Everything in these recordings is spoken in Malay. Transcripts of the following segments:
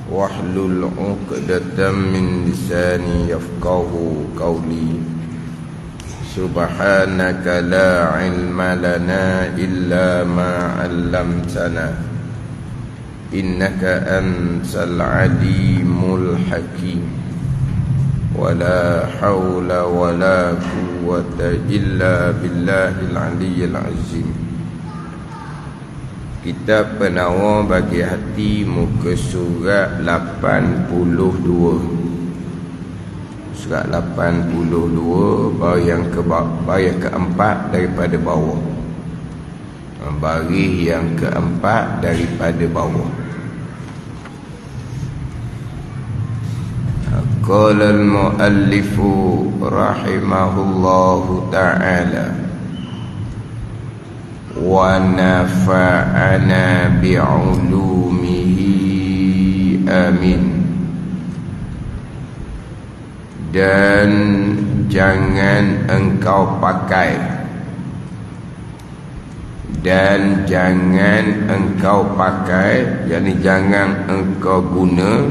wahlul 'uqdatam min lisani yafqahu qawli. Subhanaka la ilma lana illa ma 'allamtana innaka antal alimul hakim. Wala hawla wala quwwata illa billahil aliyyil azim. Kitab Penawar bagi hati, muka surat 82. Surat 82 baris yang keempat daripada bawah. Baris yang keempat daripada bawah. Qala al-muallifu rahimahullahu ta'ala wa nafa'ana bi'ulumihi amin. Dan jangan engkau pakai, dan jangan engkau pakai, yakni jangan engkau guna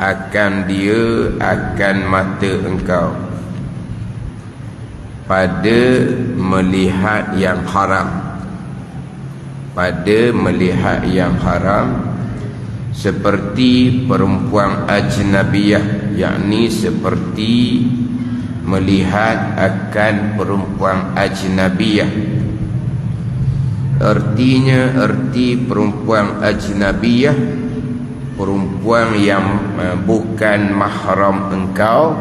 akan dia, akan mata engkau pada melihat yang haram, pada melihat yang haram, seperti perempuan ajnabiyah, yakni seperti melihat akan perempuan ajnabiyah. Artinya, erti perempuan ajnabiyah, perempuan yang bukan mahram engkau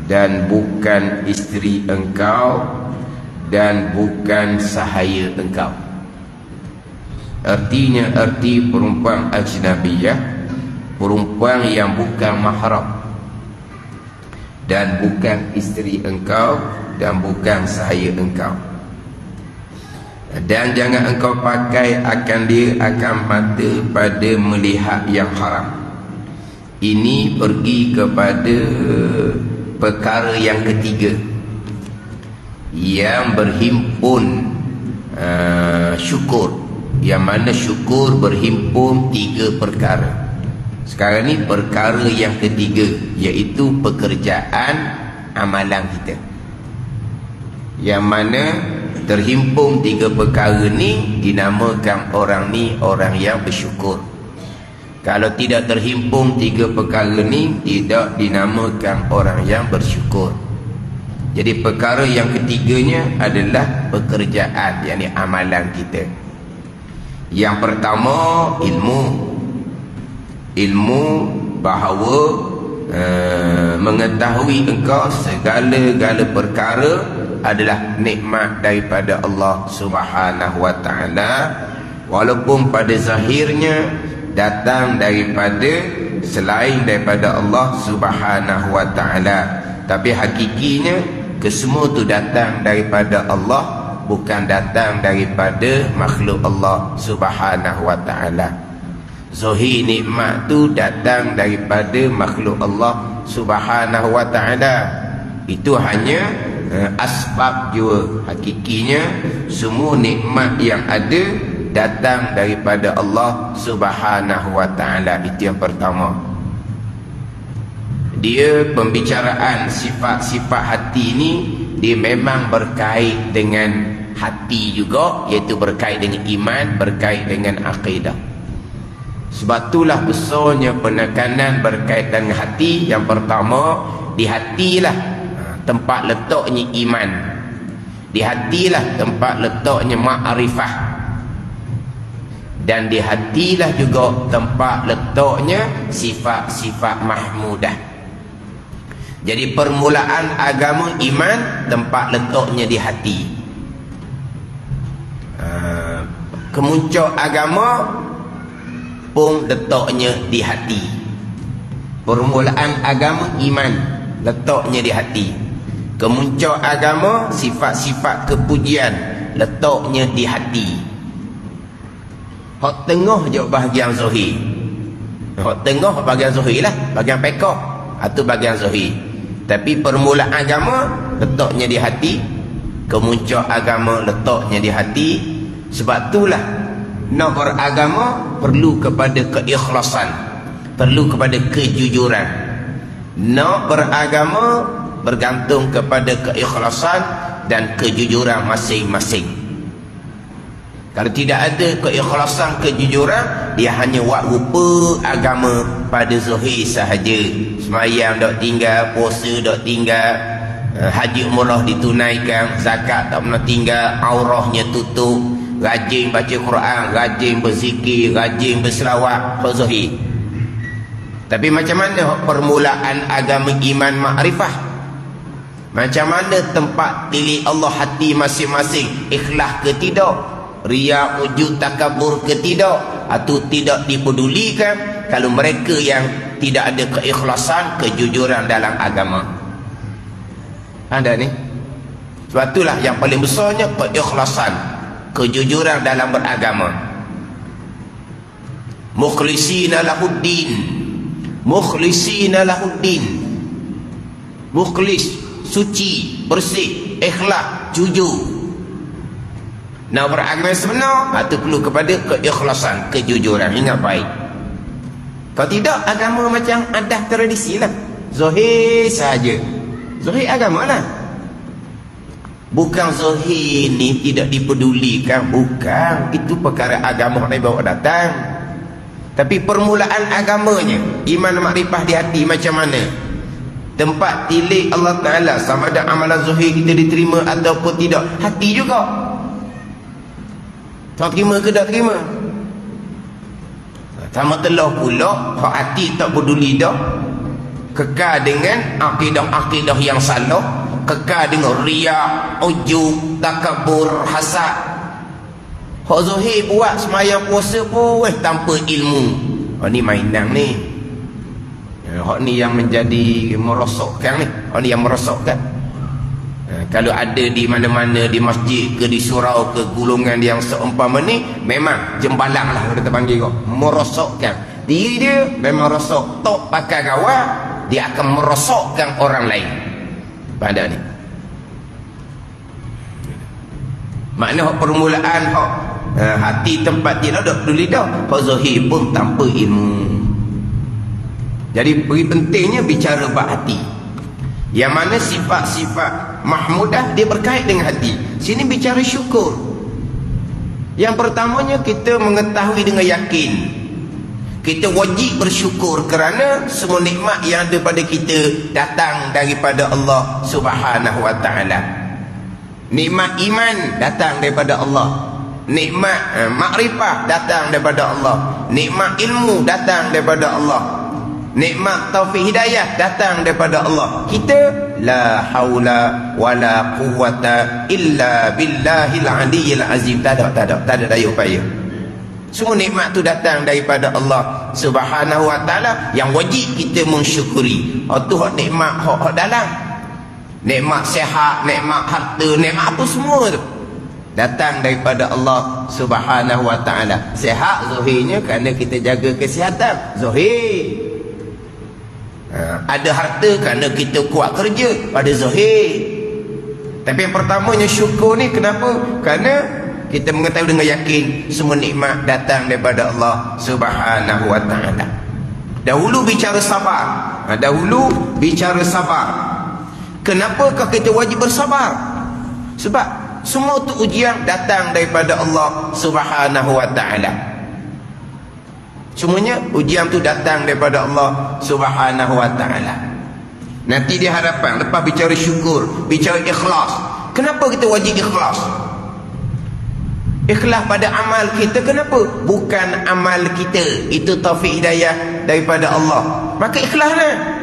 dan bukan isteri engkau dan bukan sahaya engkau. Artinya, arti perempuan ajnabiyah, perempuan yang bukan mahram dan bukan isteri engkau dan bukan sahaya engkau. Dan jangan engkau pakai akan dia, akan mata pada melihat yang haram. Ini pergi kepada perkara yang ketiga yang berhimpun syukur, yang mana syukur berhimpun tiga perkara. Sekarang ni perkara yang ketiga, iaitu pekerjaan amalan kita, yang mana terhimpun tiga perkara ni dinamakan orang ni orang yang bersyukur. Kalau tidak terhimpun tiga perkara ni, tidak dinamakan orang yang bersyukur. Jadi perkara yang ketiganya adalah pekerjaan, yakni amalan kita. Yang pertama, ilmu. Ilmu bahawa mengetahui engkau segala-gala perkara adalah nikmat daripada Allah Subhanahu wa ta'ala, walaupun pada zahirnya datang daripada selain daripada Allah Subhanahu wa ta'ala, tapi hakikinya kesemua tu datang daripada Allah, bukan datang daripada makhluk Allah Subhanahu wa ta'ala. Zahir nikmat tu datang daripada makhluk Allah Subhanahu wa ta'ala. Itu hanya asbab jua. Hakikinya semua nikmat yang ada datang daripada Allah Subhanahu wa ta'ala. Itu yang pertama. Dia pembicaraan sifat-sifat hati ni, dia memang berkait dengan hati juga, iaitu berkait dengan iman, berkait dengan akidah. Sebab itulah besarnya penekanan berkaitan dengan hati. Yang pertama, di hatilah tempat letaknya iman, di hatilah tempat letaknya ma'rifah, dan di hatilah juga tempat letaknya sifat-sifat mahmudah. Jadi permulaan agama iman, tempat letaknya di hati. Kemuncak agama pun letaknya di hati. Permulaan agama iman, letaknya di hati. Kemuncak agama sifat-sifat kepujian, letaknya di hati. Hak tengah je bahagian zahir. Hak tengah bahagian zahir lah, bahagian pekah, itu bahagian zahir. Tapi permulaan agama letaknya di hati, kemuncak agama letaknya di hati. Sebab itulah nak beragama perlu kepada keikhlasan, perlu kepada kejujuran. Nak beragama bergantung kepada keikhlasan dan kejujuran masing-masing. Kalau tidak ada keikhlasan, kejujuran, dia hanya buat rupa agama pada zahir sahaja. Semayang tak tinggal, puasa tak tinggal, haji umrah ditunaikan, zakat tak pernah tinggal, aurahnya tutup, rajin baca Quran, rajin berzikir, rajin berselawat, hak zahir. Tapi macam mana permulaan agama iman makrifah? Macam mana tempat pilih Allah hati masing-masing? Ikhlas ke tidak? Riya, ujub, takabur ke tidak? Atau tidak dipedulikan kalau mereka yang tidak ada keikhlasan, kejujuran dalam agama? Ada ni. Sebab itulah yang paling besarnya keikhlasan, kejujuran dalam beragama. Mukhlisina lahuddin, mukhlisina lahuddin. Mukhlis, suci, bersih, ikhlas, jujur. Nak beragama sebenar, itu perlu kepada keikhlasan, kejujuran. Ingat baik. Kalau tidak, agama macam adat tradisi lah. Zahir saja. Zahir agama lah. Bukan zahir ni tidak dipedulikan. Bukan. Itu perkara agama yang bawa datang. Tapi permulaan agamanya, iman makrifah di hati macam mana? Tempat tilik Allah Ta'ala, sama ada amalan zahir kita diterima ataupun tidak. Hati juga. Tak terima ke tak terima? Sama telah pula, hak hati tak peduli dah. Kekal dengan akidah-akidah yang salah, kekal dengan riya, ujub, takabur, hasad. Hak zahir buat semayang puasa pun tanpa ilmu. Ni mainan ni. Hak ni yang menjadi merosokkan ni. Hak ni yang merosokkan. Kalau ada di mana-mana, di masjid ke, di surau ke, gulungan yang seumpama ni, memang jembalang lah kita panggil kok. Merosokkan. Diri dia memang rosok. Tok pakai gawat, dia akan merosokkan orang lain. Pada ni. Makna permulaan hati tempat dia tak peduli dah. Hak zahir pun tanpa ilmu. Jadi pentingnya bicara bab hati. Yang mana sifat-sifat mahmudah dia berkait dengan hati. Sini bicara syukur. Yang pertamanya kita mengetahui dengan yakin. Kita wajib bersyukur kerana semua nikmat yang ada pada kita datang daripada Allah Subhanahu wa taala. Nikmat iman datang daripada Allah. Nikmat makrifah datang daripada Allah. Nikmat ilmu datang daripada Allah. Nikmat taufik hidayah datang daripada Allah. Kita la haula wala quwwata illa billahil aliyyil azim. Tak ada daya upaya. Semua nikmat tu datang daripada Allah Subhanahu wa taala yang wajib kita mensyukuri. Tu hak nikmat hak dalam. Nikmat sihat, nikmat harta, nikmat apa semua tu datang daripada Allah Subhanahu wa taala. Sihat zahirnya kerana kita jaga kesihatan zahir. Ada harta kerana kita kuat kerja pada zahir. Tapi yang pertamanya syukur ni kenapa? Kerana kita mengetahui dengan yakin semua nikmat datang daripada Allah Subhanahu wa taala. Dahulu bicara sabar. Dahulu bicara sabar. Kenapakah kita wajib bersabar? Sebab semua tu ujian datang daripada Allah Subhanahu wa taala. Semuanya ujian tu datang daripada Allah Subhanahu wa taala. Nanti di hadapan lepas bicara syukur, bicara ikhlas. Kenapa kita wajib ikhlas? Ikhlas pada amal kita kenapa? Bukan amal kita. Itu taufik hidayah daripada Allah. Maka ikhlaslah.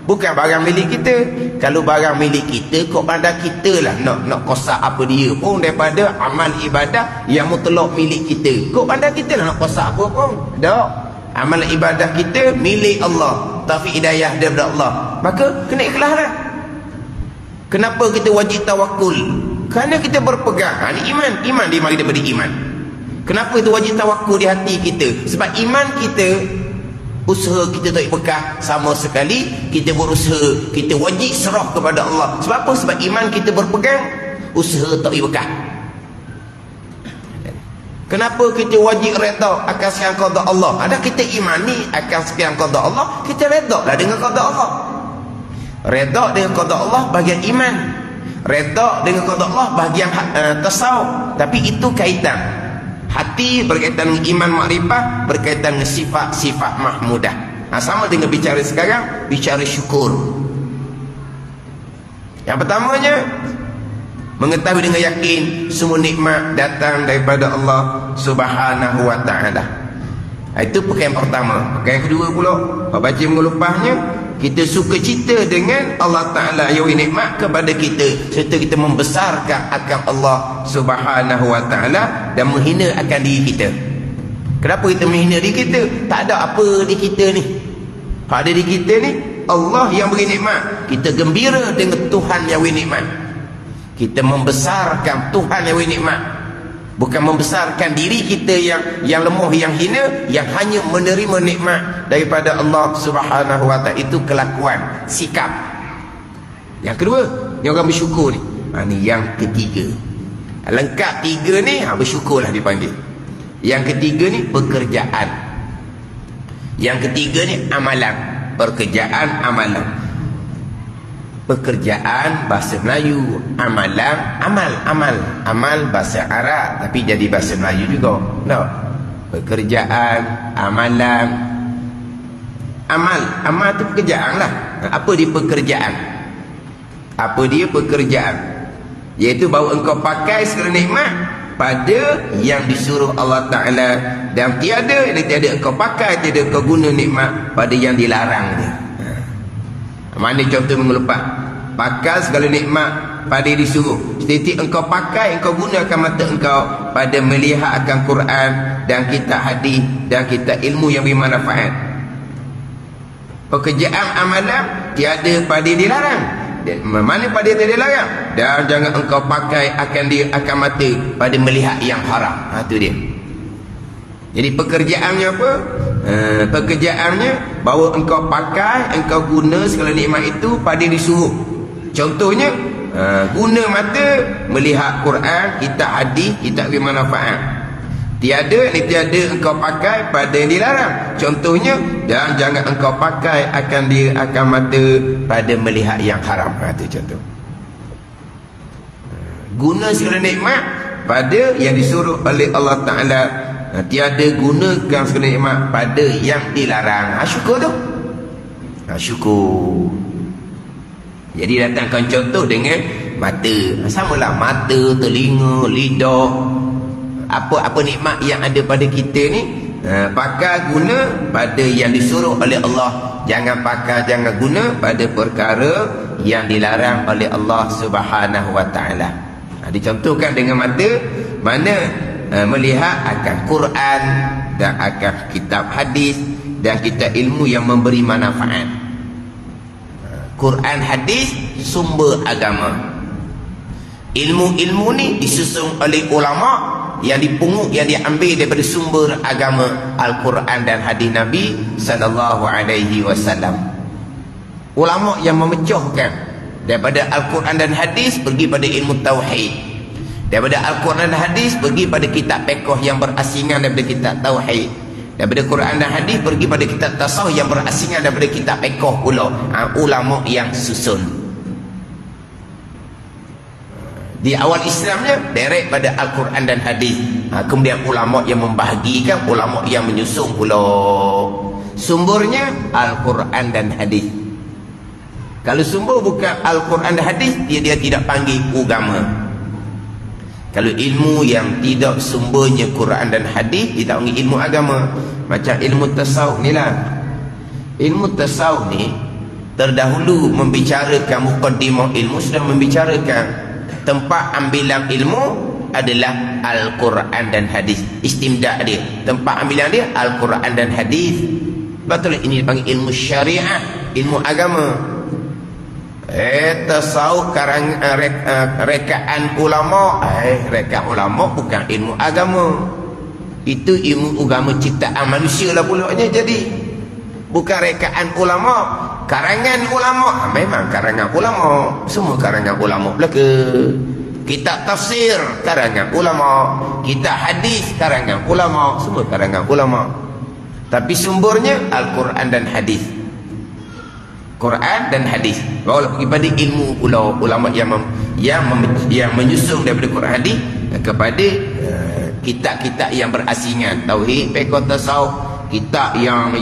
Bukan barang milik kita. Kalau barang milik kita, kok pandang kita lah nak kosak apa dia pun daripada amal ibadah yang mutlak milik kita. Kok pandang kita lah nak kosak apa pun. Tak. Amal ibadah kita milik Allah. Taufik hidayah daripada Allah. Maka kena ikhlas lah. Kenapa kita wajib tawakul? Kerana kita berpegang. Ini iman. Iman dimari daripada iman. Kenapa itu wajib tawakul di hati kita? Sebab iman kita, usaha kita tak bekah sama sekali. Kita berusaha, kita wajib serah kepada Allah. Sebab apa? Sebab iman kita berpegang, usaha tak bekah. Kenapa kita wajib redha akan sekalian qada Allah? Ada kita imani akan sekalian qada Allah, kita redha lah dengan qada Allah. Redha dengan qada Allah bahagian iman. Redha dengan qada Allah bahagian tasawuf. Tapi itu kaitan. Hati berkaitan dengan iman makrifah, berkaitan dengan sifat-sifat mahmudah. Sama dengan bicara sekarang, bicara syukur. Yang pertamanya, mengetahui dengan yakin semua nikmat datang daripada Allah Subhanahu wa ta'ala. Itu perkara yang pertama. Perkara yang kedua pula, baca mengelupahnya, kita suka cita dengan Allah Ta'ala yang nikmat kepada kita, serta kita membesarkan akan Allah Subhanahu wa ta'ala dan menghina akan diri kita. Kenapa kita menghina diri kita? Tak ada apa di kita ni. Ada di kita ni Allah yang beri nikmat. Kita gembira dengan Tuhan yang beri nikmat. Kita membesarkan Tuhan yang beri nikmat, bukan membesarkan diri kita yang lemah, yang hina, yang hanya menerima nikmat daripada Allah Subhanahu wa ta'ala. Itu kelakuan, sikap. Yang kedua, ni orang bersyukur ni. Ni yang ketiga. Lengkap tiga ni, bersyukurlah dipanggil. Yang ketiga ni pekerjaan. Yang ketiga ni amalan. Pekerjaan, amalan. Pekerjaan bahasa Melayu, amalan, amal bahasa Arab tapi jadi bahasa Melayu juga. No. Pekerjaan, amalan. Amal tu pekerjaan lah. Apa dia pekerjaan? Apa dia pekerjaan? Iaitu bahawa engkau pakai segala nikmat pada yang disuruh Allah Ta'ala, dan tiada engkau pakai, tiada engkau guna nikmat pada yang dilarang dia. Mana contoh mengelupas? Pakai segala nikmat pada disuruh. Setiap engkau pakai, engkau gunakan mata engkau pada melihat akan Quran dan kitab hadis dan kitab ilmu yang bermanfaat. Pekerjaan amalan tiada pada dilarang. Mana pada tiada dilarang? Dan jangan engkau pakai akan mata pada melihat yang haram. Itu dia. Jadi pekerjaannya apa? Pekerjaannya bahawa engkau pakai, engkau guna segala nikmat itu pada disuruh. Contohnya, guna mata melihat Quran, kitab hadis, kitab bermanfaat. Tiada engkau pakai pada yang dilarang. Contohnya, dan jangan engkau pakai akan mata pada melihat yang haram. Itu contoh. Guna segala nikmat pada yang disuruh oleh Allah Ta'ala. Tiada gunakan segala nikmat pada yang dilarang. Syukur tu. Syukur. Jadi datangkan contoh dengan mata. Samalah mata, telinga, lidah. Apa nikmat yang ada pada kita ni, pakai guna pada yang disuruh oleh Allah. Jangan pakai, jangan guna pada perkara yang dilarang oleh Allah Subhanahu wa ta'ala. Dicontohkan dengan mata, mana melihat akan Quran dan akan kitab hadis dan kitab ilmu yang memberi manfaat. Quran, hadis, sumber agama. Ilmu-ilmu ni disusun oleh ulama yang dipungut, yang diambil daripada sumber agama Al-Quran dan hadis Nabi sallallahu alaihi wasallam. Ulama yang memecahkan daripada Al-Quran dan hadis pergi pada ilmu tauhid. Daripada Al-Quran dan hadis pergi pada kitab fiqh yang berasingan daripada kitab tauhid. Daripada Quran dan hadis pergi pada kitab tasawuf yang berasingan daripada kitab fiqh pula. Ulama yang susun. Di awal Islamnya direct pada Al-Quran dan hadis. Kemudian ulama yang membahagikan, ulama yang menyusun pula. Sumbernya Al-Quran dan hadis. Kalau sumber bukan Al-Quran dan hadis, dia tidak panggil agama. Kalau ilmu yang tidak sumbernya Quran dan hadis, dia tak panggil ilmu agama. Macam ilmu tasawuf ni lah. Ilmu tasawuf ni terdahulu membicarakan muqaddimah ilmu, sudah membicarakan tempat ambilan ilmu adalah Al-Quran dan hadis. Istimda' dia, tempat ambilan dia Al-Quran dan hadis. Betul, ini dipanggil ilmu syariah, ilmu agama. Tasawuf rekaan ulama. Rekaan ulama bukan ilmu agama. Itu ilmu agama ciptaan manusia lah pulaknya. Jadi bukan rekaan ulama, karangan ulama. Memang karangan ulama, semua karangan ulama belaka. Kitab tafsir karangan ulama, kitab hadis karangan ulama, semua karangan ulama. Tapi sumbernya Al-Quran dan hadis. Quran dan hadis. Kalau pergi pada ilmu pula ulama yang menyusun daripada Quran hadis kepada kitab-kitab yang berasingan, tauhid, fiqh, tasawuf, kitab yang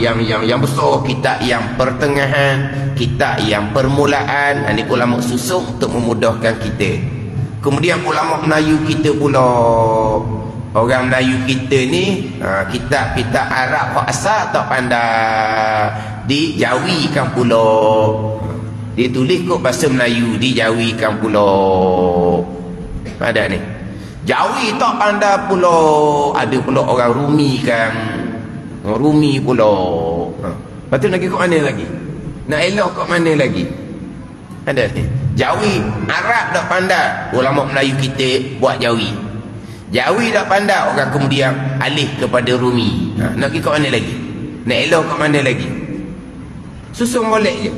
besar, kitab yang pertengahan, kitab yang permulaan. Ini ulama susun untuk memudahkan kita. Kemudian ulama Melayu kita pula, orang Melayu kita ni kitab-kitab Arab hak asal tak pandai, dijawikan pula. Dia tulis kot bahasa Melayu, dijawikan pula. Ada ni Jawi tak pandai pula. Ada pula orang Rumi kan, Rumi pula. Lepas tu nak ikut mana lagi? Nak elok kat mana lagi? Ada ni Jawi Arab tak pandai, ulama Melayu kita buat Jawi. Jawi tak pandai, orang kemudian alih kepada Rumi. Nak ikut mana lagi? Nak elok kat mana lagi? Susun molek je.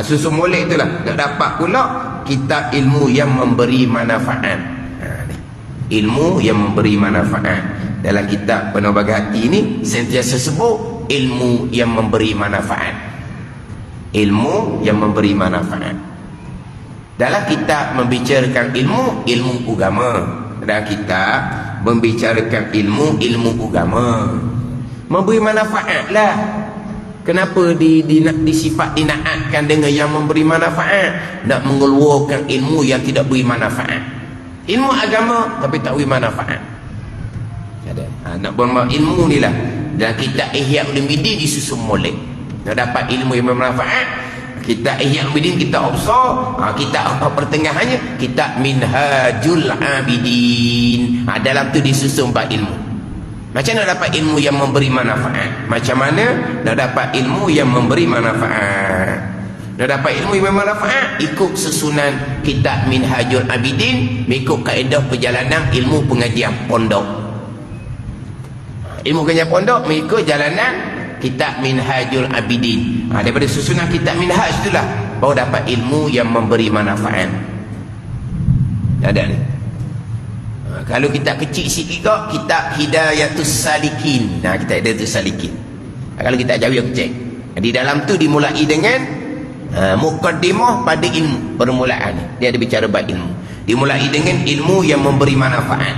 Susun molek itulah nak dapat pula kitab ilmu yang memberi manfaat. Ilmu yang memberi manfaat. Dalam kitab Penobak Hati ini sentiasa sebut ilmu yang memberi manfaat. Ilmu yang memberi manfaat. Dalam kitab membicarakan ilmu agama. Dalam kitab membicarakan ilmu agama, memberi manfaat lah. Kenapa disifat dinaatkan dengan yang memberi manfaat? Nak mengeluarkan ilmu yang tidak beri manfaat. Ilmu agama tapi tak beri manfaat. Nak bermakna ilmu ni lah. Dalam kitab Ihya Ulumuddin disusun molek. Nak dapat ilmu yang bermanfaat, kitab Ihya Ulumuddin kitab besar. Kitab pertengahannya kitab Minhajul Abidin. Dalam tu disusun bab ilmu. Macam nak dapat ilmu yang memberi manfaat? Macam mana nak dapat ilmu yang memberi manfaat? Nak dapat ilmu yang bermanfaat, ikut susunan kitab Minhajul Abidin, mengikut kaedah perjalanan ilmu pengajian pondok. Ilmu pengajian pondok mengikut jalanan kitab Minhajul Abidin. Daripada susunan kitab Minhaj itulah baru dapat ilmu yang memberi manfaat. Ada ni. Kalau kita kecil sikit kok, kitab Hidayatus Salikin. Kitab Hidayatus Salikin. Kalau kita jauh yang kecil. Di dalam tu dimulai dengan mukaddimah pada ilmu, permulaan. Dia ada bicara bab ilmu. Dimulai dengan ilmu yang memberi manfaat.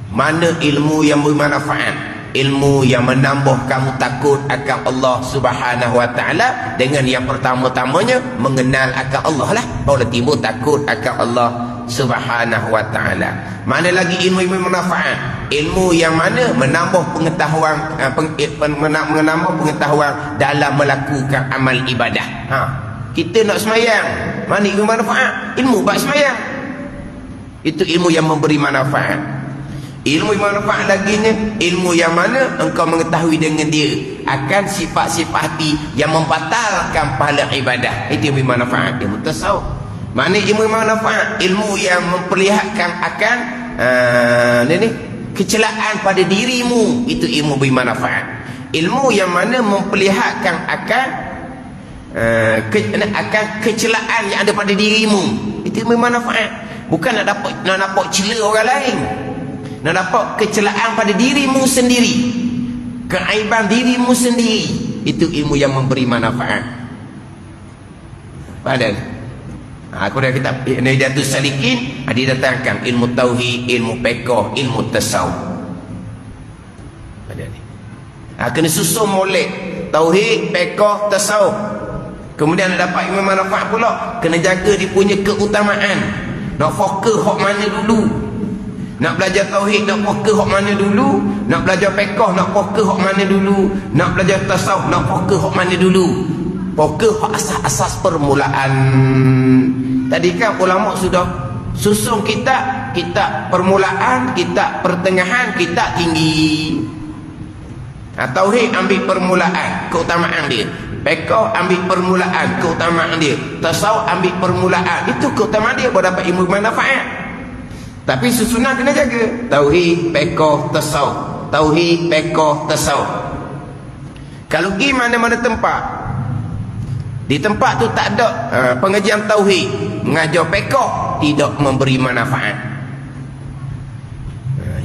Mana ilmu yang memberi manfaat? Ilmu yang menambah kamu takut akan Allah Subhanahu Wa Taala. Dengan yang pertama-tamanya mengenal akan Allah lah, baru timbul takut akan Allah Subhanahu Wa Taala. Mana lagi ilmu yang bermanfaat? Ilmu yang mana menambah pengetahuan, menambah pengetahuan dalam melakukan amal ibadah. Kita nak semayang, mana ilmu manfaat? Ilmu bab semayang. Itu ilmu yang memberi manfaat. Ilmu yang manfaat laginya, ilmu yang mana engkau mengetahui dengan dia akan sifat-sifat hati yang membatalkan pahala ibadah. Itu ilmu manfaat. Ilmu tasawuf. Mana ilmu yang manfaat? Ilmu yang memperlihatkan akan kecelaan pada dirimu. Itu ilmu bermanfaat. Ilmu yang mana memperlihatkan akan kecelaan yang ada pada dirimu. Itu ilmu bermanfaat. Bukan nak dapat cela orang lain. Nak dapat kecelaan pada dirimu sendiri, keaiban dirimu sendiri. Itu ilmu yang memberi manfaat. Padahal aku dah kitab Hidayatus Salikin, dia datangkan ilmu tauhid, ilmu fiqh, ilmu tasawuf. Padahal ni kena susun molek tauhid, fiqh, tasawuf. Kemudian nak dapat ilmu manfaat pula, kena jaga dia punya keutamaan. Nak fokus hak mana dulu? Nak belajar tauhid, nak fokus hak mana dulu? Nak belajar fiqh, nak fokus hak mana dulu? Nak belajar tasawuf, nak fokus hak mana dulu? Fokus hak asas-asas permulaan. Tadi kan ulama sudah susun kitab permulaan, kitab pertengahan, kitab tinggi. Tauhid ambil permulaan, keutamaan dia. Fiqh ambil permulaan, keutamaan dia. Tasawuf ambil permulaan, itu keutamaan dia baru dapat ilmu manfaat. Tapi susunan kena jaga. Tauhid, fiqh, tasawuf. Tauhid, fiqh, tasawuf. Kalau pergi mana-mana tempat, di tempat tu tak ada pengajian tauhid, mengajar pekoh tidak memberi manfaat.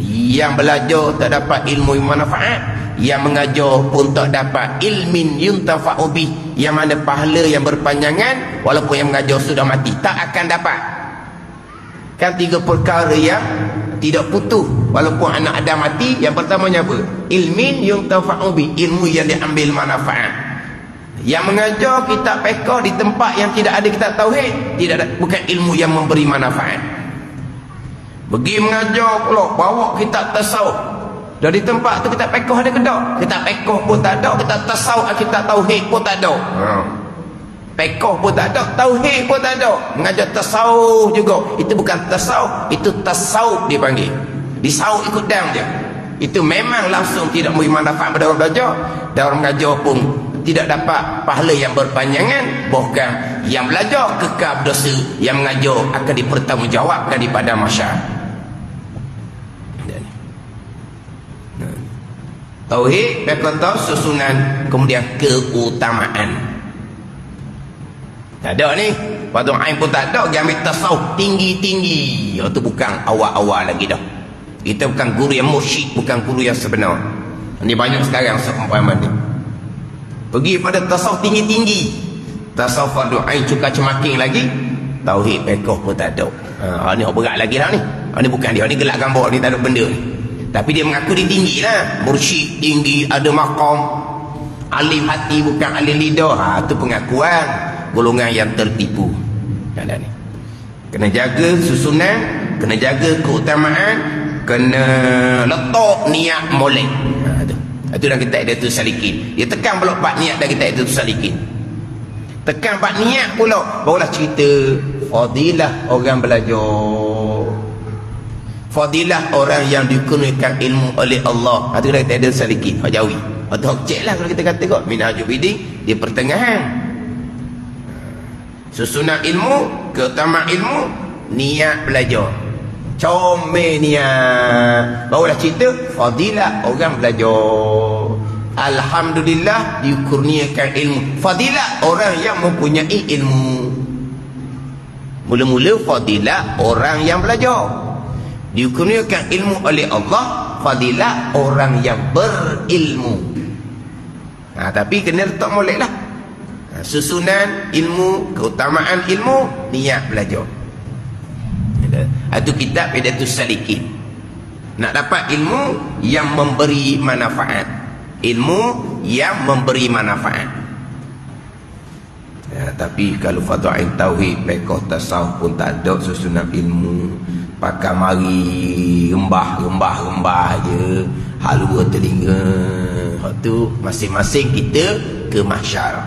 Yang belajar tak dapat ilmu yang manfaat, yang mengajar pun tak dapat ilmin yuntafa'u bih, yang mana pahala yang berpanjangan walaupun yang mengajar sudah mati tak akan dapat. Kan tiga perkara yang tidak putus walaupun anak Adam mati. Yang pertamanya apa? Ilmin yuntafa'u bih, ilmu yang diambil manfaat. Yang mengajar kitab fiqh di tempat yang tidak ada kitab tauhid, tidak ada, bukan ilmu yang memberi manfaat. Pergi mengajar pula bawa kitab tasawuf, dari tempat tu kitab fiqh ada ke tak? Kitab fiqh pun tak ada, kitab tasawuf, kitab tauhid pun tak ada. Fiqh pun tak ada, tauhid pun tak ada. Mengajar tasawuf juga, itu bukan tasawuf, itu tasawuf dipanggil. Disawuf ikut dam je. Itu memang langsung tidak memberi manfaat pada orang belajar, dan orang mengajar pun tidak dapat pahala yang berpanjangan. Bahkan yang belajar kekal berdosa, yang mengajar akan dipertanggungjawabkan di padang mahsyar. Tauhid, berkata susunan, kemudian keutamaan. Tak ada ni, Fardhu Ain pun tak ada. Dia ambil tasawuf tinggi-tinggi. Itu bukan awal-awal lagi dah. Kita bukan guru yang mursyid, bukan guru yang sebenar. Ini banyak sekarang seumpama ni. Pergi pada tasawuf tinggi-tinggi, tasawuf Fardhu Ain cuka cemaking lagi, tauhid fiqh pun tak ada. Ni berat lagi dah ni. Ni bukan dia, ni gelak gambar ni, tak ada benda ni. Tapi dia mengaku dia tinggi lah, mursyid tinggi, ada maqam, alim hati bukan alim lidah. Itu pengakuan golongan yang tertipu. Ni kena jaga susunan, kena jaga keutamaan, kena letak niat molek. Itu dah kita ada tu salikin. Dia tekan pula 4 niat dah kita ada tu salikin. Tekan 4 niat pula, barulah cerita fadilah orang belajar, fadilah orang yang dikurniakan ilmu oleh Allah. Itu dah kita ada salikin. Hak jawi. Atau cek lah kalau kita kata kok Minhajul Bidin di pertengahan. Susunan ilmu, keutamaan ilmu, niat belajar, comel niat, barulah cerita fadilah orang belajar. Alhamdulillah dikurniakan ilmu. Fadilah orang yang mempunyai ilmu. Mula-mula fadilah orang yang belajar, dikurniakan ilmu oleh Allah. Fadilah orang yang berilmu. Tapi kena letak molek lah. Susunan ilmu, keutamaan ilmu, niat belajar. Itu kitab Hidayatus Salikin. Nak dapat ilmu yang memberi manfaat, ilmu yang memberi manfaat. Tapi kalau Fardhu Ain tauhid, fiqh, tasawuf pun tak ada susunan ilmu, pakai mari rembah je, halua telinga. Itu masing-masing kita ke mahsyar.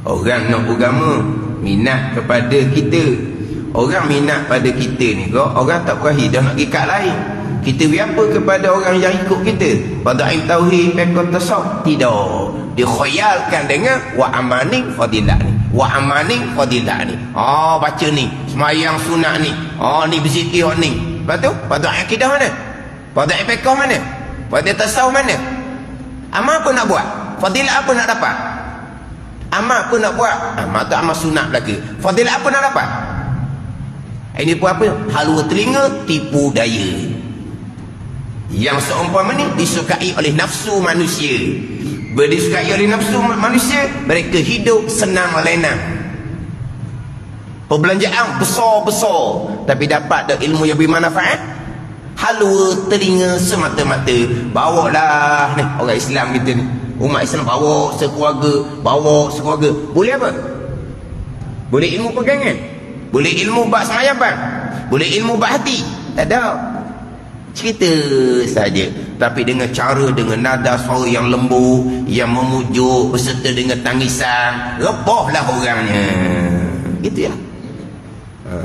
Orang nak agama minat kepada kita, orang minat pada kita ni kok, orang tak berahi dah nak ikat lain. Kita beri apa kepada orang yang ikut kita? Fardhu Ain tauhid, fiqh, tasawuf? Tidak. Dikhayalkan dengan wa amaning fadilah ni, wa amaning fadilah ni. Baca ni, semayang sunat ni, ni berzikir ni. Lepas tu Fardhu Ain akidah mana? Fardhu Ain fiqh mana? Fardhu tasawuf mana? Amal apa nak buat? Fadilah apa nak dapat? Amal apa nak buat? Amal tu amal sunat belaka. Fadilah apa nak dapat? Ini pun apa? Halua telinga, tipu daya. Yang seumpama ni disukai oleh nafsu manusia. Disukai oleh nafsu manusia, mereka hidup senang lenang, perbelanjaan besar-besar, tapi dapat tak ilmu yang bermanfaat? Halua telinga semata-mata. Bawalah ni orang Islam kita ni, umat Islam bawa sekeluarga. Boleh apa? Boleh ilmu pegangan, boleh ilmu bab semayapan, boleh ilmu bab hati. Tak ada. Cerita saja, tapi dengan cara, dengan nada suara yang lembut, yang memujuk beserta dengan tangisan, rebahlah orangnya. Gitu ya.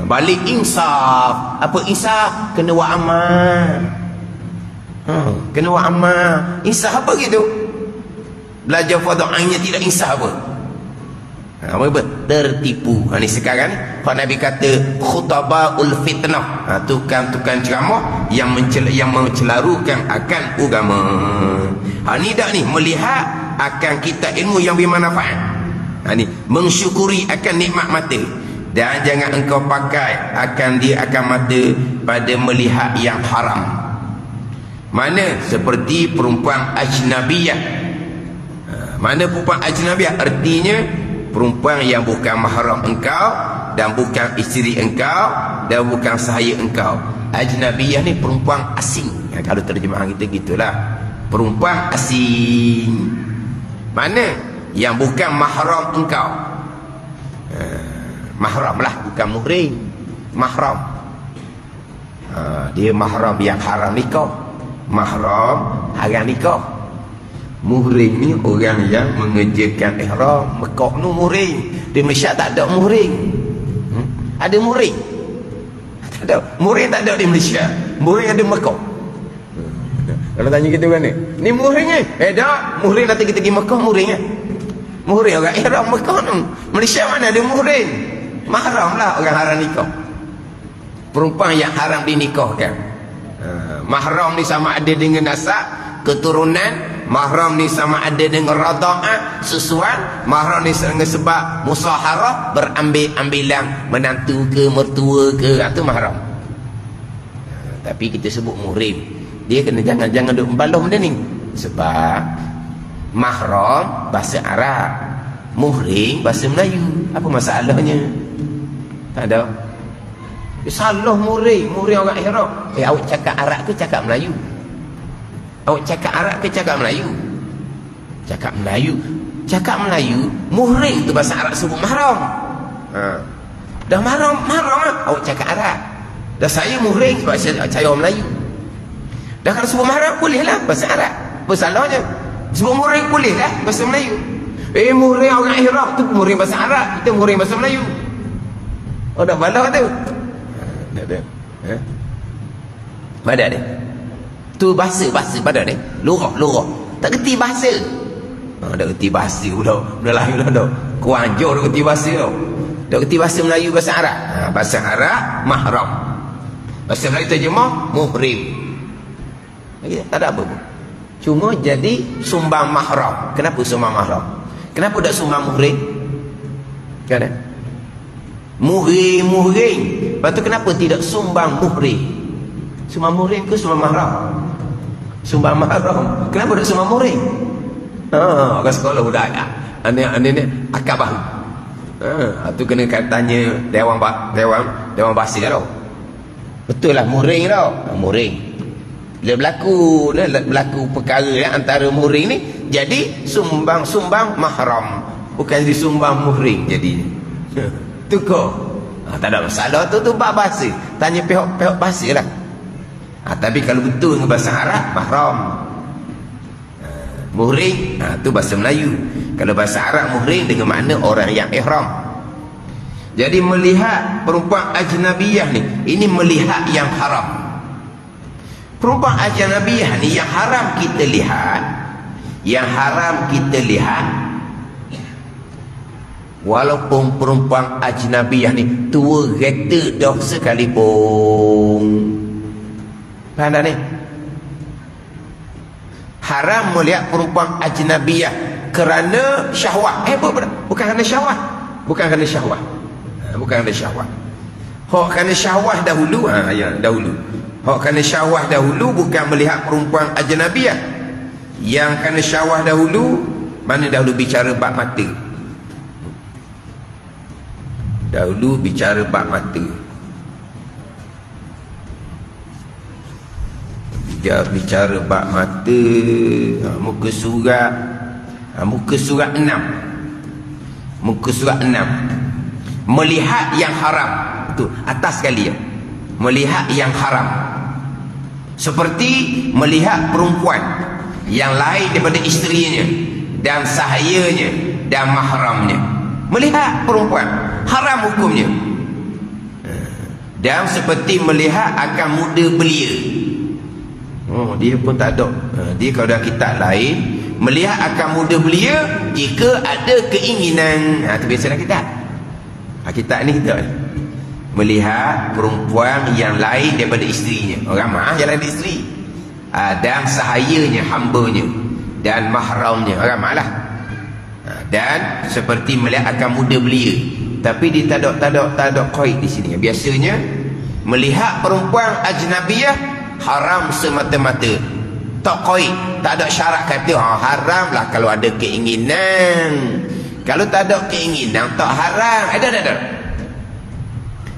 Balik insaf. Apa insaf? Kena buat amal. Kena buat amal. Insaf apa gitu? Belajar Fardhu Ainnya tidak insaf apa? Apa? Tertipu. Ni sekarang ni Pak Nabi kata khutabaul fitnah. Tukang-tukang ceramah yang mencelarukan akan agama. Ni dak ni melihat akan kita ilmu yang bermanfaat. Ni mensyukuri akan nikmat mata. dan jangan engkau pakai akan dia akan mata pada melihat yang haram. Mana? Seperti perempuan ajnabiyah. Mana perempuan ajnabiyah? Artinya perempuan yang bukan mahram engkau dan bukan isteri engkau dan bukan sahaya engkau. Ajnabiyah ni perempuan asing. Kalau terjemahan kita gitulah, perempuan asing. Mana? Yang bukan mahram engkau. Mahram lah, bukan muhrim. Mahram. Dia mahram yang haram nikah. Mahram haram nikah. Muhrim ni orang yang mengerjakan ihram. Mekah ni muhrim. Di Malaysia tak ada muhrim. Ada muhrim? Tak ada. Muhrim tak ada di Malaysia. Muhrim ada Mekah. Kalau tanya kita mana? Ni muhrimnya? Tak. Muhrim nanti kita pergi Mekah muhrimnya. Muhrim orang ihram Mekah ni. Malaysia mana ada muhrim? Mahram lah orang haram nikah. Perempuan yang haram dinikahkan. Mahram ni sama ada dengan nasab, keturunan. Mahram ni sama ada dengan radha'ah, susuan. Mahram ni dengan sebab musaharah, berambil-ambilan, menantu ke mertua ke, itu mahram. Tapi kita sebut muhrim. Dia kena jangan duk membalah benda ni. Sebab mahram bahasa Arab, muhrim bahasa Melayu. Apa masalahnya? Tak ada. Salah muhrim orang ihram. Awak cakap Arab ke cakap Melayu? Awak cakap Arab ke cakap Melayu? Cakap Melayu. Cakap Melayu, muhrim tu bahasa Arab sebut mahram. Dah mahram lah. Awak cakap Arab. Dah saya muhrim sebab saya orang Melayu. Dah kalau sebut mahram boleh lah bahasa Arab. Bersalahnya. Sebut muhrim boleh lah bahasa Melayu. Muhrim orang ihram tu muhrim bahasa Arab, kita muhrim bahasa Melayu. Oh dah balah tu. Tak ada. Pada dia. Tu bahasa pada dia. Lurah. Tak kerti bahasa. Tak kerti bahasa pula. Dah lahir dah. Kurang jauh tak kerti bahasa tau. Tak kerti bahasa Melayu, bahasa Arab. Bahasa Arab mahram. Bahasa Melayu terjemah muhrim. Tak ada apa pun. Cuma jadi sumbang mahram. Kenapa sumbang mahram? Kenapa tak sumbang muhrim? Kan? Muhrim. Lepas tu kenapa tidak sumbang muhrim? Sumbang muhrim ke sumbang mahram? Sumbang mahram. Kenapa tak sumbang muhrim? Orang sekolah budak ni akak bahu. Tu kena tanya dewan bahasa tau. Betul lah muhrim tau. Muhrim. Bila berlaku perkara antara muhrim ni, jadi sumbang mahram, bukan jadi sumbang muhrim jadinya. Tu kok tak ada masalah. Tu bab bahasa, tanya pihak bahasa lah. Tapi kalau betul dengan bahasa Arab mahram, muhrim tu bahasa Melayu. Kalau bahasa Arab muhrim dengan makna orang yang ihram. Jadi melihat perempuan ajnabiyah ni, ini melihat yang haram. Perempuan ajnabiyah ni yang haram kita lihat, walaupun perempuan ajnabiyah ni tua geta dah sekalipun. Faham tak ni? Haram melihat perempuan ajnabiyah kerana syahwat. Bukan kerana syahwat. Bukan kerana syahwat. Hak kerana syahwat dahulu. Dahulu. Hak kerana syahwat dahulu bukan melihat perempuan ajnabiyah. Yang kerana syahwat dahulu, mana dahulu bicara bab mata. Dahulu bicara bab mata. Bicara bab mata. Muka surat 6. Muka surat 6. Melihat yang haram. Tu atas sekali ya. Melihat yang haram. Seperti melihat perempuan yang lain daripada isterinya dan sahayanya dan mahramnya. Melihat perempuan haram hukumnya. Dan seperti melihat akan muda belia. Dia pun tak ada. Dia kalau dah kitab lain, melihat akan muda belia jika ada keinginan. Itu biasalah kitab. Kitab ni kita melihat perempuan yang lain daripada isterinya. Orang mah yang lain daripada isteri. Dan sahayanya, hambanya dan mahramnya. Orang mah lah. Dan seperti melihat akan muda belia. Tapi dia tak ada qaid di sini. Biasanya melihat perempuan ajnabiyah haram semata-mata. Tak qaid, tak ada syarat kata haram lah kalau ada keinginan. Kalau tak ada keinginan tak haram. Ada.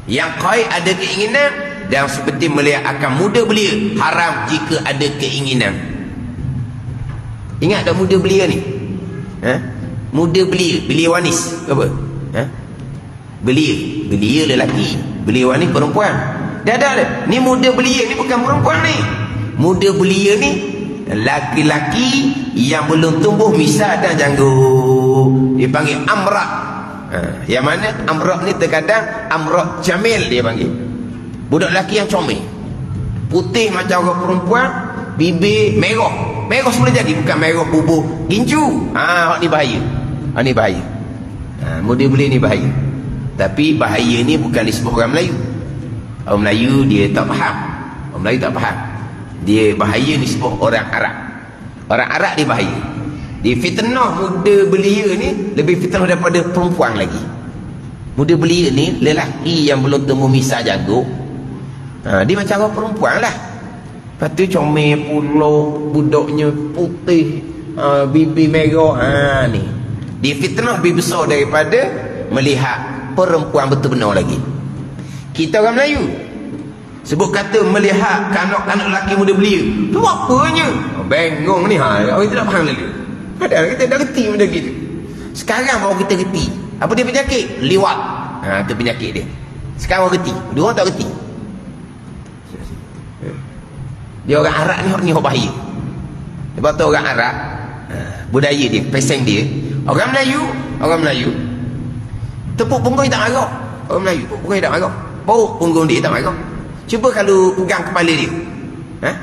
Yang qaid ada keinginan, dan seperti melihat akan muda belia haram jika ada keinginan. Ingat tak muda belia ni? Muda belia wanis apa? Belia lelaki, belia wanis perempuan. Dah. Ni muda belia ni bukan perempuan ni. Muda belia ni laki-laki yang belum tumbuh misal dan janggut. Dia panggil amrak. Yang mana amrak ni terkadang amrak jamil dia panggil. Budak lelaki yang comel, putih macam orang perempuan, bibir merah semula jadi, bukan merah bubuh ginju. Hak ni bahaya. Ni bahaya. Muda belia ni bahaya. Tapi bahaya ni bukan disebut orang Melayu. Orang Melayu dia tak faham. Orang Melayu tak faham. Dia bahaya disebut orang Arab. Orang Arab dia bahaya. Dia fitnah muda belia ni lebih fitnah daripada perempuan lagi. Muda belia ni lelaki yang belum temu misal jago. Dia macam orang perempuan lah. Lepas tu comel pula, budaknya putih, bibir merah. Ni dia fitnah lebih besar daripada melihat perempuan betul-benar lagi. Kita orang Melayu sebut kata melihat kanak-kanak lelaki muda belia, tu apanya? Bengong ni. Orang tidak faham lalu. Padahal kita dah reti benda gitu. Sekarang baru kita reti. Apa dia penyakit? Liwat. Itu penyakit dia. Sekarang orang reti. Dua orang tak reti. Dia orang Arab ni orang bahaya. Sebab tu orang Arab, budaya dia, peseng dia. Orang Melayu tepuk punggung dia tak marah. Orang Melayu tepuk punggung dia tak marah. Bauk punggung dia tak marah. Cuba kalau pegang kepala dia,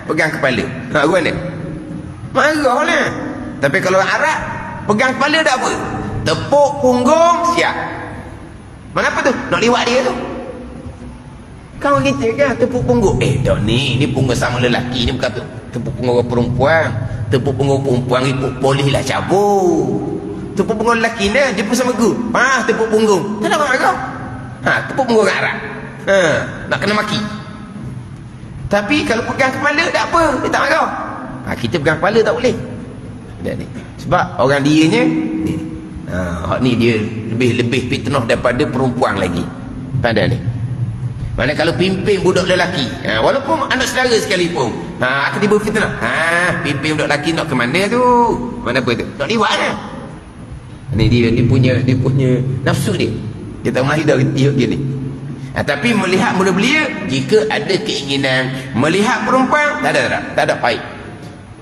pegang kepala, apa mana? Marah lah. Tapi kalau orang Arab pegang kepala tak apa, tepuk punggung siap. Mana apa tu? Nak liwat dia tu. Kau kita kan tepuk punggung. Tak ni punggung sama lelaki ni, bukan tu. Tepuk punggung orang perempuan. Tepuk punggung perempuan ni polis lah cabut. Tepuk punggung lelaki ni dia pun sama guru. Tepuk punggung. Tak nak marah. Tepuk punggung orang Arab. Nak kena maki. Tapi kalau pegang kepala tak apa, dia tak marah. Kita pegang kepala tak boleh. Ni. Sebab orang dia ni hak ni dia lebih fitnah daripada perempuan lagi. Pada ni. Mana kalau pimpin budak lelaki, walaupun anak saudara sekalipun, akan tiba fitnah. Pimpin budak lelaki nak ke mana tu? Mana apa tu? Nak liwat lah. Ni dia punya nafsu dia. Kita Melayu dah gini. Tapi melihat muda belia, jika ada keinginan melihat perempuan, tak ada baik.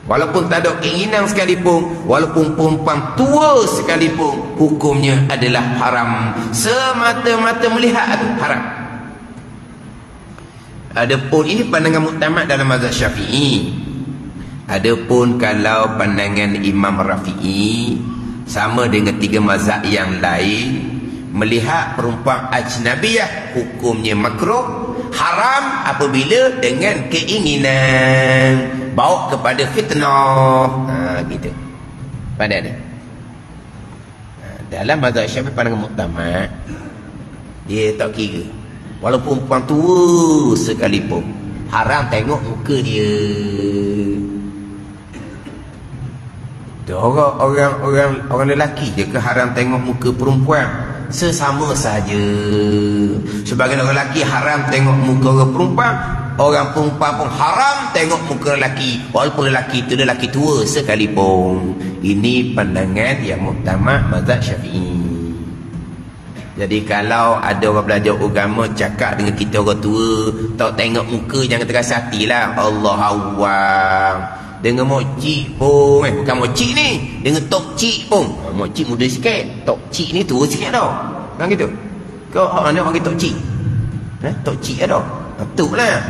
Walaupun tak ada keinginan sekalipun, walaupun perempuan tua sekalipun, hukumnya adalah haram. Semata-mata melihat itu haram. Adapun ini pandangan muktamad dalam mazhab Syafi'i. Adapun kalau pandangan Imam Rafi'i, sama dengan tiga mazhab yang lain, melihat perempuan ajnabiyah hukumnya makruh, haram apabila dengan keinginan, bawa kepada fitnah. Gitu. Pada ada. Dalam mazhab Syafi'i pandangan muktamad, dia tak kira. Walaupun perempuan tua sekalipun, haram tengok muka dia. Orang lelaki je ke haram tengok muka perempuan? Sesama saja. Sebagian orang lelaki haram tengok muka orang perempuan, orang perempuan pun haram tengok muka lelaki, walaupun lelaki itu lelaki tua sekalipun. Ini pandangan yang muktamad mazhab Syafi'i. Jadi kalau ada orang belajar agama cakap dengan kita orang tua, tak tengok muka, jangan terasa hatilah. Allah awam. Dengan mokcik pun, bukan mokcik ni, dengan tok cik pun. Mokcik muda sikit, tok cik ni tua sikit tau. Kan gitu. Kau mana orang tok cik? Tok cik ada. Betul lah.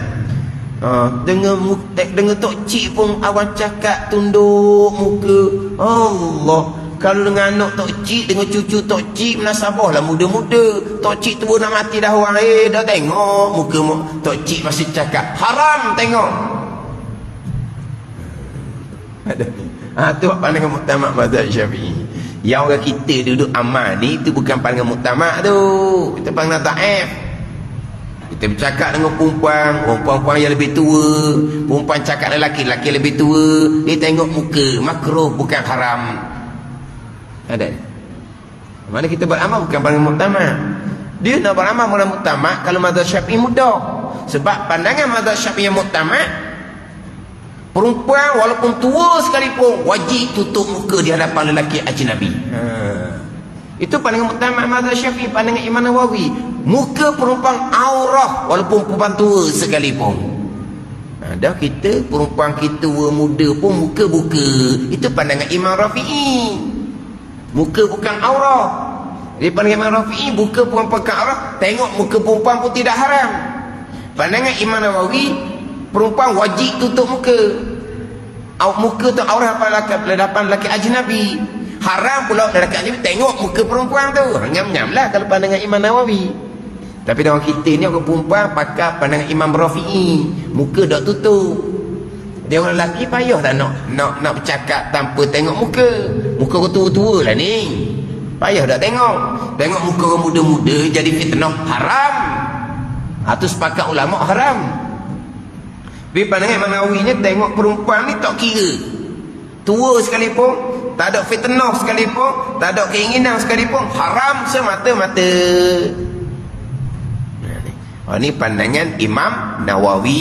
Dengan tok cik pun awak cakap tunduk muka. Allah. Kalau dengan anak tok cik, dengan cucu tok cik, menasabah lah muda-muda. Tok cik tua nak mati dah orang. Dah tengok muka tok cik masih cakap haram tengok. Ada. Tu pandangan muktamad mazhab Syafi'i. Yang orang kita duduk amal ni, itu bukan pandangan muktamad tu. Kita pandangan ta'if. Kita bercakap dengan perempuan yang lebih tua, perempuan cakap dengan lelaki yang lebih tua, dia tengok muka, makruh bukan haram. Ada. Mana kita beramal bukan pandangan muktamad. Dia nak beramal mula muktamad kalau mazhab Syafi'i mudah. Sebab pandangan mazhab Syafi'i yang muktamad, perempuan walaupun tua sekalipun wajib tutup muka di hadapan lelaki ajnabi. Itu pandangan muktamad mazhab Syafi'i. Pandangan Imam Nawawi, muka perempuan aurah walaupun perempuan tua sekalipun. Dah kita perempuan kita tua muda pun muka buka. Itu pandangan Imam Rafi'i. Muka bukan aurah. Dia pandangan Imam Rafi'i, muka perempuan bukan aurah, tengok muka perempuan pun tidak haram. Pandangan Imam Nawawi, perempuan wajib tutup muka. Muka tu aurah hadapan lelaki ajnabi. Haram pula lelaki ajnabi tengok muka perempuan tu. Ngam-ngam lah kalau pandangan Imam Nawawi. Tapi dalam kita ni orang perempuan pakai pandangan Imam Rafi'i, muka dak tutup. Dia orang lelaki payah tak nak bercakap tanpa tengok muka. Muka orang tua-tua lah ni, payah dak tengok. Tengok muka orang muda-muda jadi fitnah, haram. Itu sepakat ulama haram. Tapi pandangan Imam Nawawi ni, tengok perempuan ni tak kira tua sekalipun, tak ada fitnah sekalipun, tak ada keinginan sekalipun, haram semata-mata. Ini pandangan Imam Nawawi,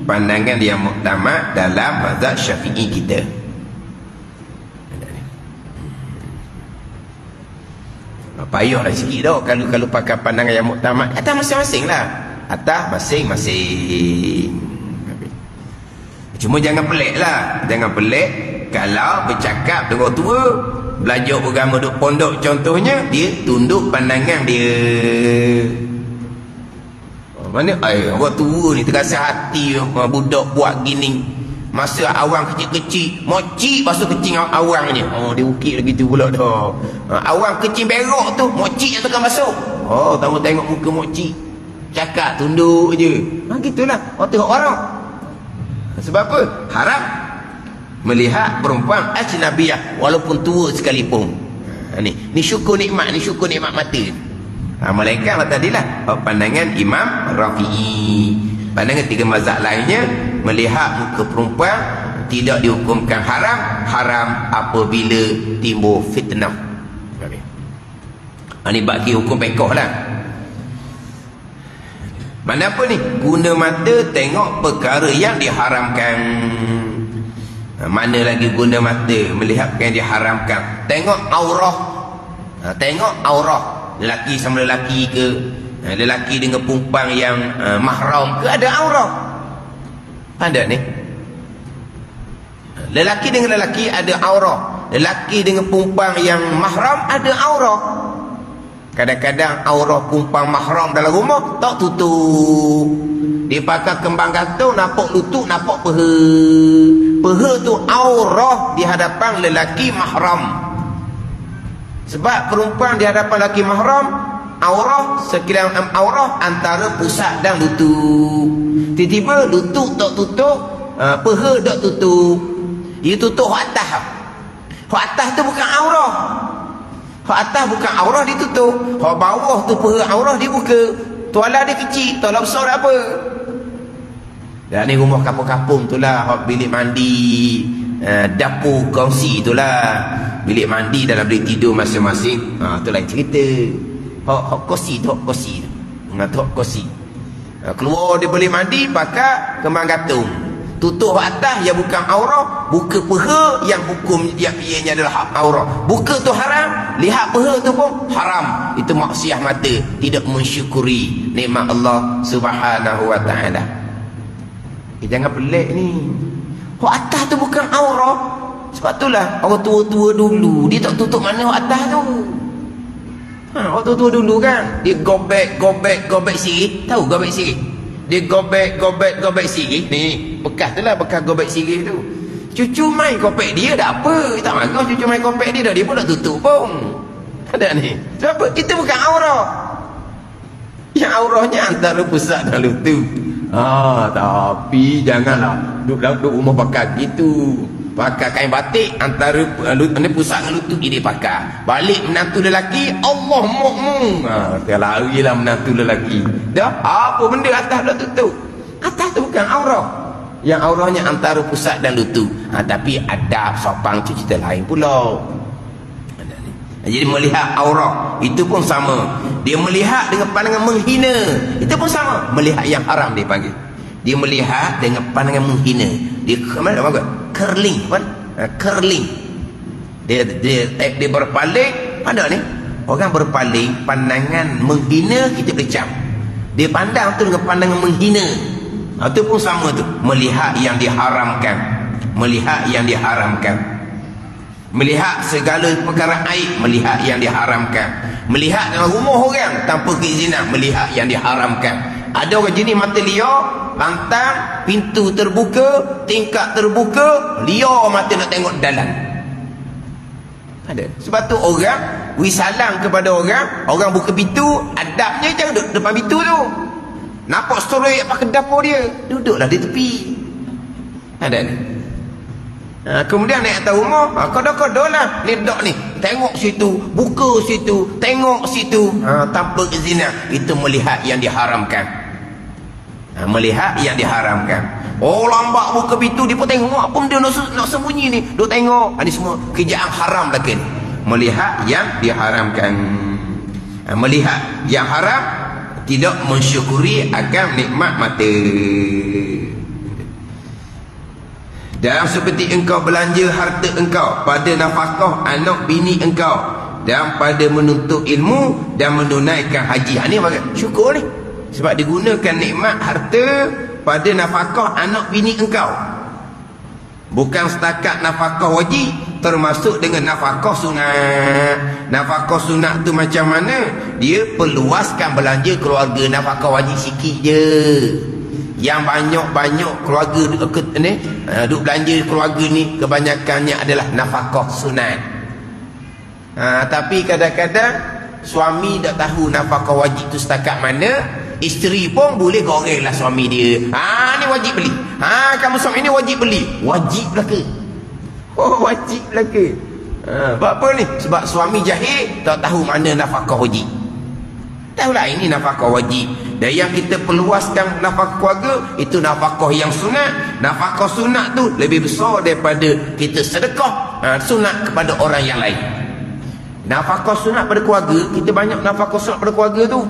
pandangan yang muktamad dalam mazhab Syafi'i kita. Payahlah sikit dah kalau pakai pandangan yang muktamad. Atas masing-masing lah, atas masing-masing. Cuma jangan pelik lah, jangan pelik kalau bercakap dengan tua, belajar agama duduk pondok contohnya, dia tunduk pandangan dia. Mana orang tua ni terasa hati, budak buat gini, masa awang kecil-kecil moci basuh kecil awangnya, dia ukit lagi tu pula dah. Awang kecil berok tu moci yang tekan basuh, tahu tengok muka moci, cakap tunduk je. Gitulah orang tengok orang. Sebab apa? Haram melihat perempuan ajnabiyah walaupun tua sekalipun. Ni syukur nikmat, ni syukur nikmat mata. Malaikat lah tadilah pandangan Imam Rafi'i. Pandangan tiga mazhab lainnya, melihat muka perempuan tidak dihukumkan haram apabila timbul fitnah. Ini bagi hukum pekoh lah. Mana apa ni? Guna mata tengok perkara yang diharamkan. Mana lagi guna mata melihat yang diharamkan? Tengok aurah. Tengok aurah. Lelaki sama lelaki ke, lelaki dengan perempuan yang mahram ke, ada aurah. Ada ni. Lelaki dengan lelaki ada aurah. Lelaki dengan perempuan yang mahram ada aurah. Kadang-kadang aurah perempuan mahram dalam rumah tak tutup. Dia pakai kembang gantung, nampak lutut, nampak peha. Peha tu aurah di hadapan lelaki mahram. Sebab perempuan di hadapan lelaki mahram, aurah sekiranya aurah antara pusat dan lutut. Tiba-tiba lutut tak tutup, peha tak tutup. Dia tutup hak atas. Hak atas tu bukan aurah. Hak atas bukan aurah, ditutup. Hak bawah tu peha aurah dibuka. Tuala dia kecil, tuala besar apa. Dan ni rumah kampung-kampung tu lah, hak bilik mandi, dapur kongsi tu lah. Bilik mandi dalam bilik tidur masing-masing, tu lain cerita. Hak kursi tu, hak kursi tu. Hak kursi. Keluar dia bilik mandi pakai kembang gantung. Tutup hak atas yang bukan aurah, buka peha yang hukum yang ianya adalah hak aurah. Buka tu haram, lihat peha tu pun haram. Itu maksiat mata, tidak mensyukuri nikmat Allah Subhanahu wa taala. Jangan pelik ni. Hak atas tu bukan aurah. Sebab itulah orang tua-tua dulu dia tak tutup mana hak atas tu. Orang tua-tua dulu kan, dia gobek sirih. Tahu gobek sirih? Dia gobek sirih. Ni bekas tu lah, bekas gobek sirih tu. Cucu main kopek dia dah apa, tak marah cucu main kopek dia dah, dia pun dah tutup pun. Ada ni. Sebab apa? Itu bukan aurah. Yang aurahnya antara pusat dan lutut. Tapi janganlah duduk rumah bekas gitu. pakai kain batik antara pusat dengan lutut dia pakai. Balik menantu lelaki, Allah mukmum. Dia larilah menantu lelaki. Dah apa benda atas dah tutup? Atas tu bukan aurah. Yang aurahnya antara pusat dan lutut. Tapi adab sopan tu cerita lain pula. Jadi melihat aurah itu pun sama. Dia melihat dengan pandangan menghina, itu pun sama. Melihat yang haram dia panggil. Dia melihat dengan pandangan menghina. Dia mana apa? Curling, kan? Curling. Dia berpaling. Ada ni orang berpaling pandangan menghina, kita boleh cam. Dia pandang tu dengan pandangan menghina. Itu pun sama tu. Melihat yang diharamkan. Melihat yang diharamkan. Melihat segala perkara aib, melihat yang diharamkan. Melihat dalam rumah orang tanpa keizinan, melihat yang diharamkan. Ada orang jenis mata liar, pantang, pintu terbuka, tingkap terbuka, liar mata nak tengok dalam. Ada. Sebab tu orang wisalang kepada orang buka pintu, adabnya jangan duduk depan pintu tu. Nampak storey pakai dapur dia, duduklah di tepi. Ada ni. Kemudian naik atas rumah, kodoh-kodoh lah ni dok ni, tengok situ, buka situ, tengok situ, tanpa izin. Itu melihat yang diharamkan. Melihat yang diharamkan. Oh, lambat buka pintu, dia pun tengok apa benda nak sembunyi ni, duk tengok. Ini semua kerjaan haram lagi ni. Melihat yang diharamkan. Melihat yang haram, tidak mensyukuri akan nikmat mata. Dan seperti engkau belanja harta engkau pada nafkah anak bini engkau, dan pada menuntut ilmu dan menunaikan haji. Ini bagaimana? Syukur ni. Sebab digunakan nikmat harta pada nafkah anak bini engkau. Bukan setakat nafkah wajib, termasuk dengan nafkah sunat. Nafkah sunat tu macam mana? Dia perluaskan belanja keluarga. Nafkah wajib sikit je. Yang banyak-banyak keluarga ni duk belanja keluarga ni, kebanyakannya adalah nafkah sunat. Tapi kadang-kadang suami tak tahu nafkah wajib tu setakat mana. Isteri pun boleh goreng lah suami dia. Ni wajib beli. Kamu suami ni wajib beli. Wajib lah ke? Oh, wajib lah ke? Sebab apa ni? Sebab suami jahil, tak tahu mana nafkah wajib. Tahulah ini nafkah wajib. Dan yang kita perluaskan nafkah keluarga, itu nafkah yang sunat. Nafkah sunat tu lebih besar daripada kita sedekah sunat kepada orang yang lain. Nafkah sunat pada keluarga, kita banyak nafkah sunat pada keluarga tu.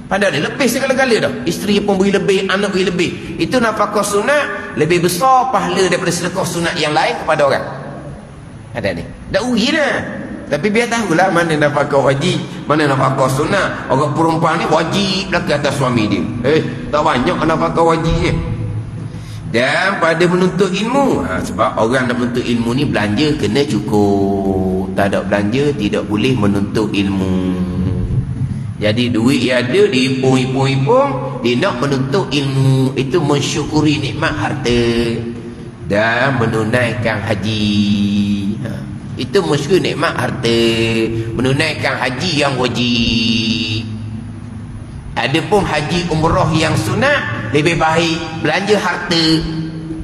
Padahal dia lebih segala-gala dah. Isteri pun beri lebih, anak beri lebih. Itu nafkah sunat lebih besar pahala daripada sedekah sunat yang lain kepada orang. Ada ni. Dah uji dah. Tapi biar tahulah mana nafkah wajib, mana nafkah sunat. Orang perempuan ni wajib lah ke atas suami dia. Tak banyak nafkah wajibnya. Dan pada menuntut ilmu, sebab orang nak menuntut ilmu ni belanja kena cukup. Tak ada belanja tidak boleh menuntut ilmu. Jadi duit yang ada diipung-ipung, dia nak menuntut ilmu. Itu mensyukuri nikmat harta dan menunaikan haji. Itu mensyukuri nikmat harta, menunaikan haji yang wajib. Adapun haji umrah yang sunat, lebih baik belanja harta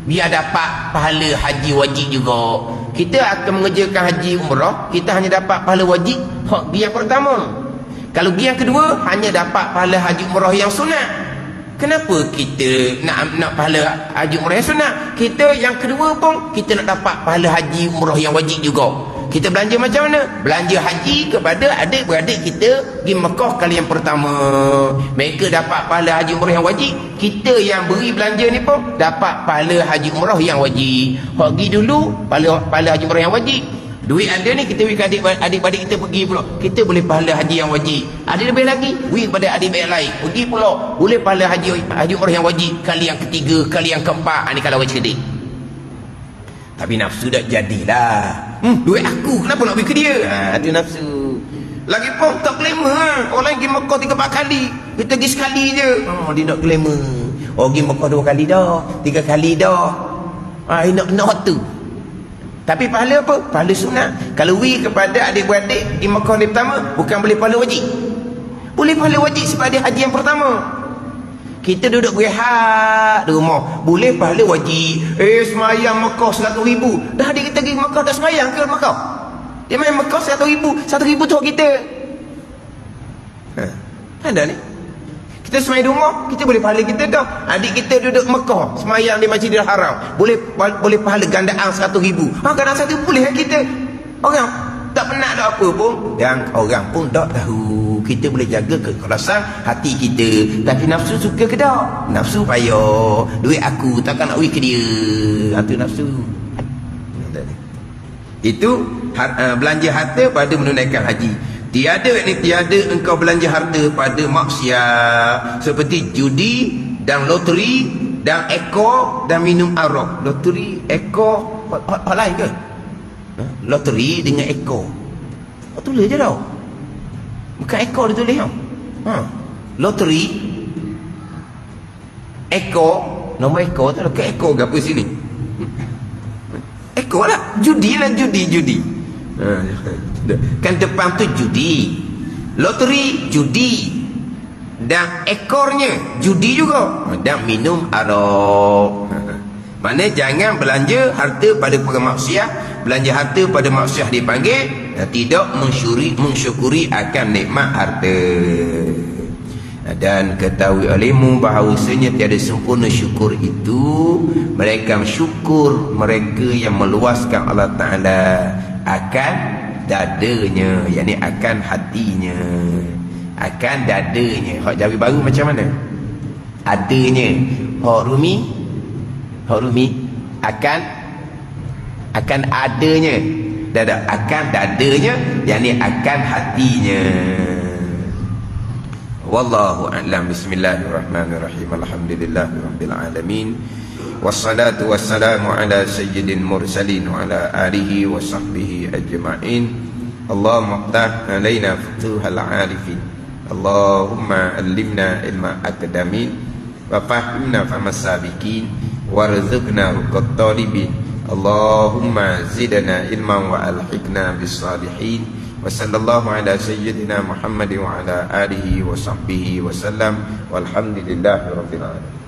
biar dapat pahala haji wajib juga. Kita akan mengerjakan haji umrah, kita hanya dapat pahala wajib yang pertama. Kalau yang kedua, hanya dapat pahala haji umrah yang sunat. Kenapa kita nak pahala haji umrah yang sunat? Kita yang kedua pun kita nak dapat pahala haji umrah yang wajib juga. Kita belanja macam mana? Belanja haji kepada adik-beradik kita pergi Mekah kali yang pertama. Mereka dapat pahala haji umrah yang wajib. Kita yang beri belanja ni pun dapat pahala haji umrah yang wajib. Pergi dulu pahala haji umrah yang wajib. Duit ada ni kita beri ke adik-beradik kita pergi pula. Kita boleh pahala haji yang wajib. Ada lebih lagi, beri kepada adik-beradik lain. Pergi pula boleh pahala haji umrah yang wajib kali yang ketiga, kali yang keempat. Ni kalau orang cerdik. Tapi nafsu dah jadilah. Duit aku kenapa nak beri ke dia? Itu nafsu. Lagipun tak glamour. Orang pergi Mekah 3-4 kali, kita pergi sekali je. Dia nak glamour. Pergi Mekah 2 kali dah, 3 kali dah. Nak tu. Tapi pahala apa? Pahala sunat. Kalau kepada adik-beradik di Mekah ni pertama, bukan boleh pahala wajib. Boleh pahala wajib sebab dia haji yang pertama. Kita duduk berehat di rumah, boleh pahala wajib. Semayang Mekah 100,000. Dah adik kita pergi Mekah tak semayang ke Mekah? Dia main Mekah 100,000. 100,000 tu hak kita. Ada ni. Kita semayang di rumah, kita boleh pahala kita dah. Adik kita duduk Mekah, semayang di Masjidil Haram, boleh pahala gandaan 100,000. Gandaan 100,000 boleh kita. Orang tak pernah ada apa pun, dan orang pun tak tahu. Kita boleh jaga keikhlasan hati kita. Tapi nafsu suka ke tak? Nafsu payah. Duit aku takkan nak bagi ke dia. Itu nafsu. Itu belanja harta pada menunaikan haji. Tiada engkau belanja harta pada maksiat seperti judi dan loteri dan ekor dan minum arak. Loteri, ekor, hal lain ke? Loteri dengan ekor. Tulis je tau. Bukan ekor dia tulis tau. Loteri, ekor, nombor ekor tu ke ekor ke apa sini? Ekor lah. Judi lah, judi. Kan depan tu judi, loteri judi, dan ekornya judi juga, dan minum arak. Mana jangan belanja harta pada perkara maksiat. Belanja harta pada maksiat dipanggil tidak mensyukuri akan nikmat harta. Dan ketahui olehmu bahawasanya tiada sempurna syukur itu, mereka syukur mereka yang meluaskan Allah Ta'ala akan dadanya, yakni akan hatinya, akan dadanya. Hak Jawi baru macam mana? Adanya. Hak Rumi akan adanya. Dada, akan dadanya, yakni akan hatinya. Wallahu a'lam. Bismillahirrahmanirrahim. Alhamdulillahirabbil alamin. Wassalatu wassalamu ala sayyidil mursalin wa ala alihi wa sahbihi ajma'in. Allahumma ftah alaina futuhal arifin. Allahumma allimna ilma akadamin wa fahimna famas sabiqin warzuqna ruqat talibin. Allahumma zidna ilman wa alhiqna bis salihin. Wa sallallahu ala sayyidina Muhammad wa ala alihi wa sahbihi wa sallam. Walhamdulillahi rabbil alamin.